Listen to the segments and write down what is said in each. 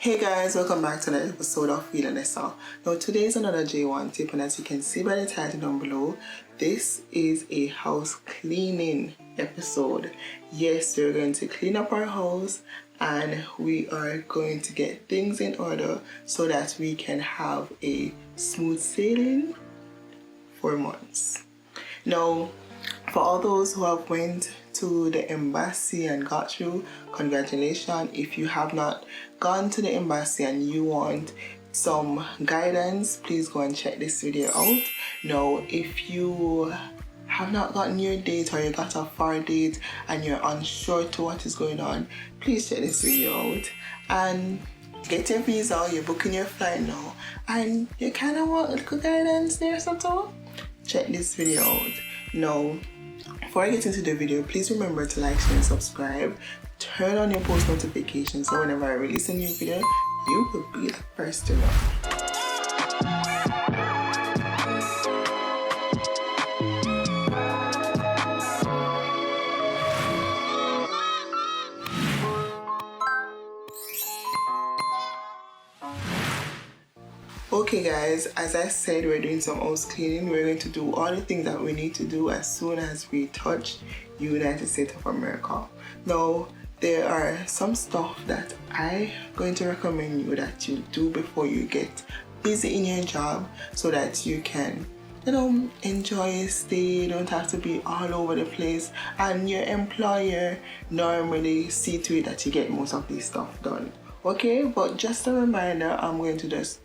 Hey guys, welcome back to another episode of V-La-Nessa. Now today is another J1 tip, and as you can see by the title down below, this is a house cleaning episode. Yes, we're going to clean up our house and we are going to get things in order so that we can have a smooth sailing for months. Now, for all those who have went to the embassy and got through, congratulations. If you have not gone to the embassy and you want some guidance, please go and check this video out. Now, if you have not gotten your date or you got a far date and you're unsure to what is going on, please check this video out and get your visa. You're booking your flight now and you kind of want a little guidance there, so check this video out. Now, before I get into the video, please remember to like, share and subscribe. Turn on your post notifications so whenever I release a new video, you will be the first to know. Okay guys, as I said, we're doing some house cleaning. We're going to do all the things that we need to do as soon as we touch United States of America. Now, there are some stuff that I'm going to recommend you that you do before you get busy in your job so that you can, enjoy your stay. You don't have to be all over the place, and your employer normally see to it that you get most of this stuff done. Okay, but just a reminder, I'm going to just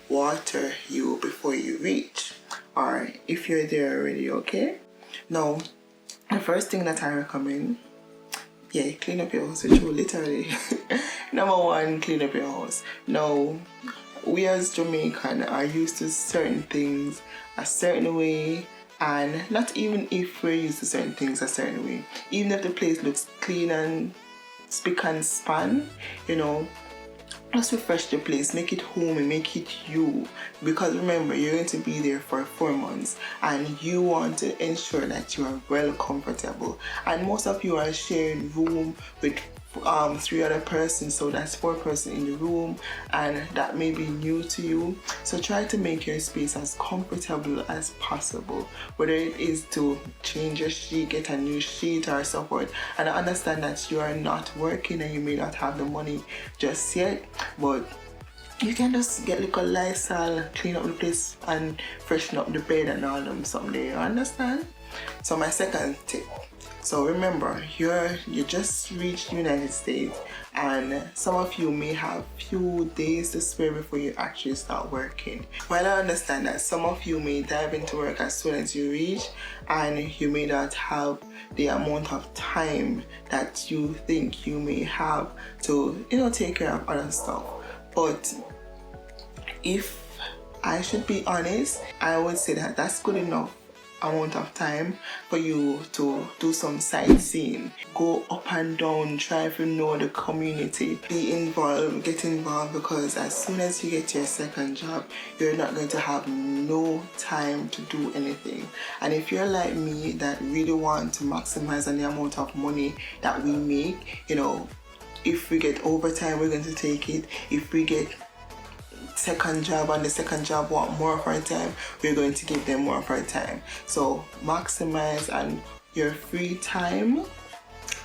water you before you reach, or if you're there already. Okay, now the first thing that I recommend, clean up your house with you, literally. Number one, clean up your house. Now, we as Jamaican are used to certain things a certain way, and not even if we're used to certain things a certain way, even if the place looks clean and spick and span, just refresh the place, make it home and make it you, because remember, you're going to be there for 4 months and you want to ensure that you are well comfortable, and most of you are sharing room with 3 other persons, so that's 4 persons in the room, and that may be new to you. So try to make your space as comfortable as possible, whether it is to change your sheet, get a new sheet or so forth. And I understand that you are not working and you may not have the money just yet, but you can just get a little Lysol, clean up the place and freshen up the bed and all them someday, you understand? So my second tip. So remember, you just reached United States, and some of you may have few days to spare before you actually start working. While I understand that some of you may dive into work as soon as you reach, and you may not have the amount of time that you think you may have to, take care of other stuff. But if I should be honest, I would say that that's good enough amount of time for you to do some sightseeing, go up and down, try to know the community, be involved, get involved, because as soon as you get your second job, you're not going to have no time to do anything. And if you're like me that really want to maximize on the amount of money that we make, if we get overtime, we're going to take it. If we get second job and the second job want more of our time, we're going to give them more of our time. So maximize on your free time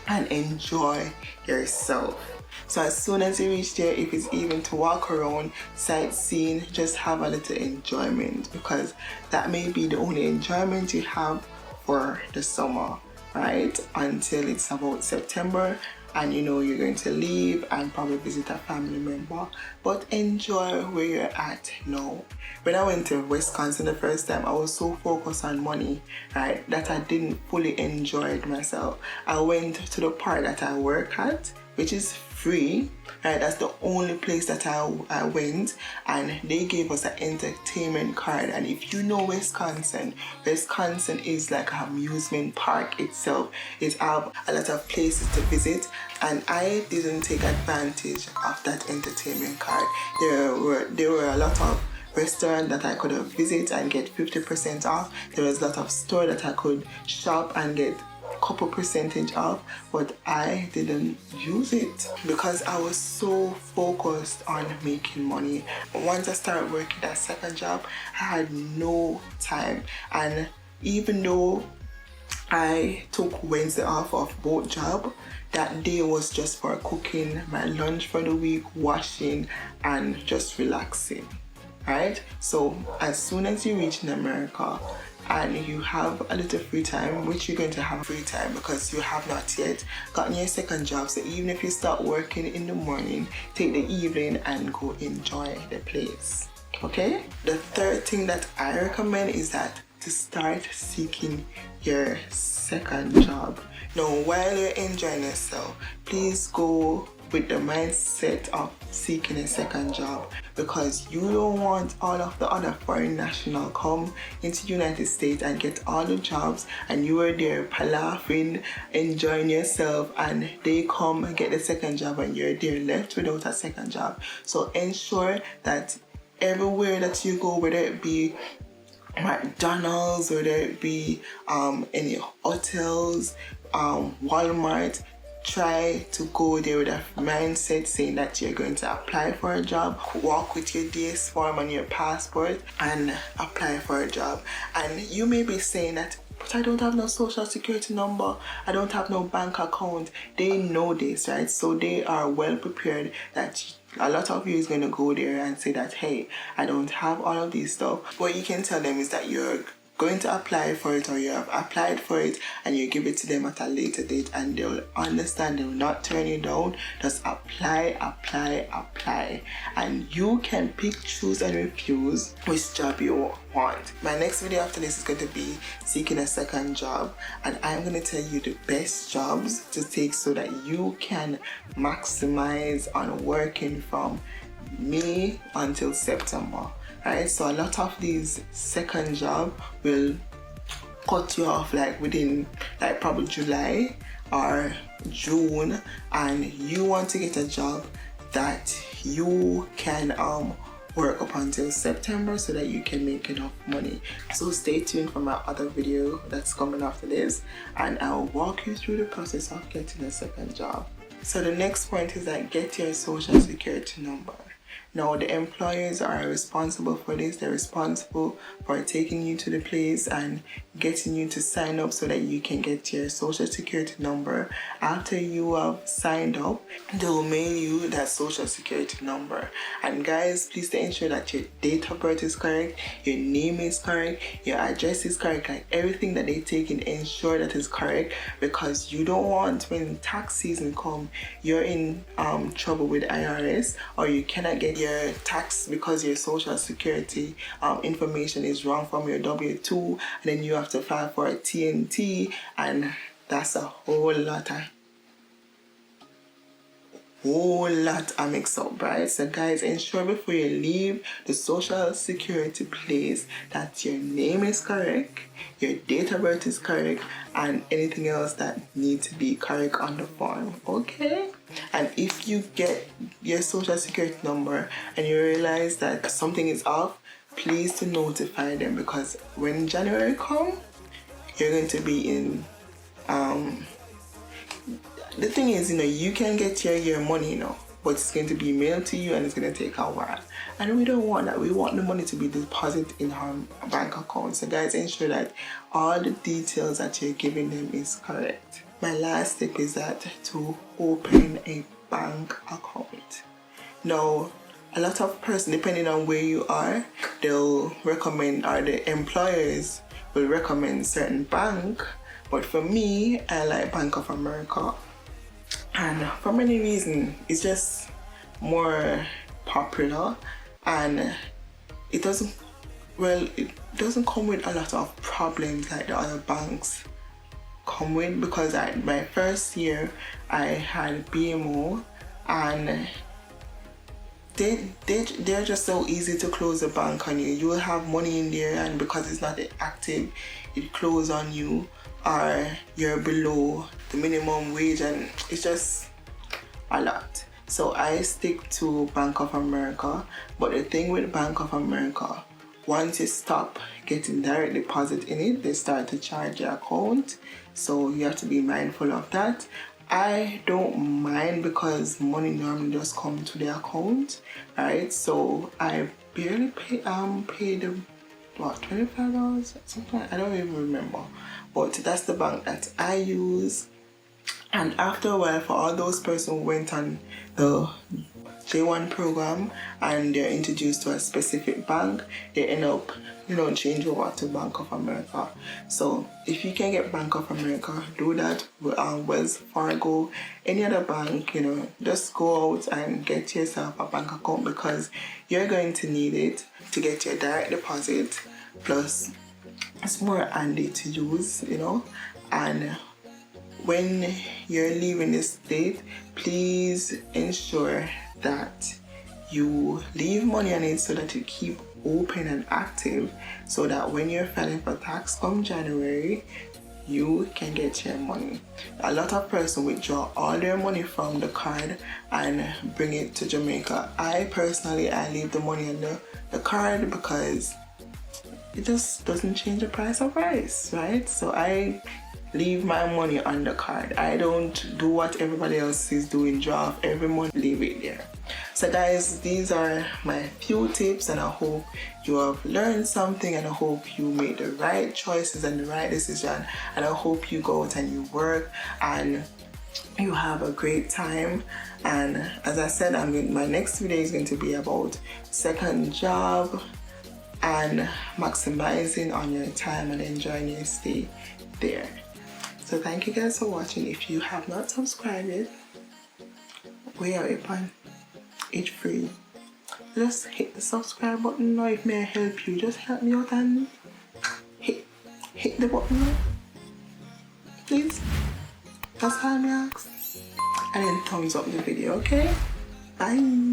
and enjoy yourself. So as soon as you reach there, if it's even to walk around, sightseeing, just have a little enjoyment, because that may be the only enjoyment you have for the summer, right? Until it's about September, and you're going to leave and probably visit a family member, but enjoy where you're at now. When I went to Wisconsin the first time, I was so focused on money, right, that I didn't fully enjoy it myself. I went to the part that I work at, which is free, right? That's the only place that I went, and they gave us an entertainment card. And if you know Wisconsin is like an amusement park itself. It have a lot of places to visit, and I didn't take advantage of that entertainment card. There were a lot of restaurant that I could visit and get 50% off. There was a lot of store that I could shop and get couple percentage off, but I didn't use it because I was so focused on making money. Once I started working that second job, I had no time, and even though I took Wednesday off of both jobs, that day was just for cooking, my lunch for the week, washing, and just relaxing. Right? So as soon as you reach in America and you have a little free time, which you're going to have free time because you have not yet gotten your second job, so even if you start working in the morning, take the evening and go enjoy the place. Okay? The third thing that I recommend is that to start seeking your second job. Now, while you're enjoying yourself, please go with the mindset of seeking a second job, because you don't want all of the other foreign national come into the United States and get all the jobs, and you are there laughing, enjoying yourself, and they come and get the second job and you're there left without a second job. So ensure that everywhere that you go, whether it be McDonald's, whether it be any hotels, Walmart, try to go there with a mindset saying that you're going to apply for a job, walk with your DS form and your passport and apply for a job. And you may be saying that, but I don't have no social security number, I don't have no bank account. They know this, right? So they are well prepared that a lot of you is going to go there and say that, hey, I don't have all of these stuff. What you can tell them is that you're going to apply for it, or you have applied for it, and you give it to them at a later date, and they'll understand, they'll not turn you down. Just apply, and you can pick, choose and refuse which job you want. My next video after this is going to be seeking a second job, and I'm going to tell you the best jobs to take so that you can maximize on working from May until September. Right, so a lot of these second job will cut you off like within like probably July or June, and you want to get a job that you can work up until September so that you can make enough money. So stay tuned for my other video that's coming after this, and I'll walk you through the process of getting a second job. So the next point is that get your social security number. Now, the employers are responsible for this. They're responsible for taking you to the place and getting you to sign up so that you can get your social security number. After you have signed up, they'll mail you that social security number. And guys, please ensure that your date of birth is correct, your name is correct, your address is correct, like everything that they take in, ensure that is correct, because you don't want, when tax season come, you're in trouble with IRS, or you cannot get your tax because your social security information is wrong from your W-2, and then you have to file for a TNT, and that's a whole lot of mix up, right? So guys, ensure before you leave the social security place that your name is correct, your date of birth is correct, and anything else that needs to be correct on the form, okay? And if you get your social security number and you realize that something is off, please to notify them, because when January comes, you're going to be in the thing is, you can get your money, but it's going to be mailed to you and it's going to take a while. And we don't want that. We want the money to be deposited in our bank account. So guys, ensure that all the details that you're giving them is correct. My last tip is that to open a bank account. Now, a lot of persons, depending on where you are, they'll recommend, or the employers will recommend certain bank. But for me, I like Bank of America. And for many reasons, it's just more popular, and it doesn't come with a lot of problems like the other banks come with, because my first year I had BMO, and they're just so easy to close the bank on you. You will have money in there, and because it's not active, it closes on you, or you're below the minimum wage, and it's just a lot. So I stick to Bank of America. But the thing with Bank of America, once you stop getting direct deposit in it, they start to charge your account. So you have to be mindful of that. I don't mind because money normally just come to the account, right? So I barely paid what, $25 something, I don't even remember, but that's the bank that I use. And after a while, for all those persons who went on the J1 program and they're introduced to a specific bank, they end up, change over to Bank of America. So if you can get Bank of America, do that. Wells Fargo, any other bank, just go out and get yourself a bank account, because you're going to need it to get your direct deposit. Plus, it's more handy to use, and when you're leaving the state, please ensure that you leave money on it so that you keep open and active, so that when you're filing for tax come January, you can get your money. A lot of persons withdraw all their money from the card and bring it to Jamaica. I leave the money on the card because it just doesn't change the price of rice, right? So I leave my money on the card. I don't do what everybody else is doing, draw off every month, leave it there. So guys, these are my few tips, and I hope you have learned something, and I hope you made the right choices and the right decision, and I hope you go out and you work and you have a great time. And as I said, my next video is going to be about second job and maximizing on your time and enjoying your stay there. So thank you guys for watching. If you have not subscribed yet, we are upon it's free. Just hit the subscribe button now. If may I help you, just help me out and hit the button now, please. That's all I ask. And then thumbs up the video, okay? Bye.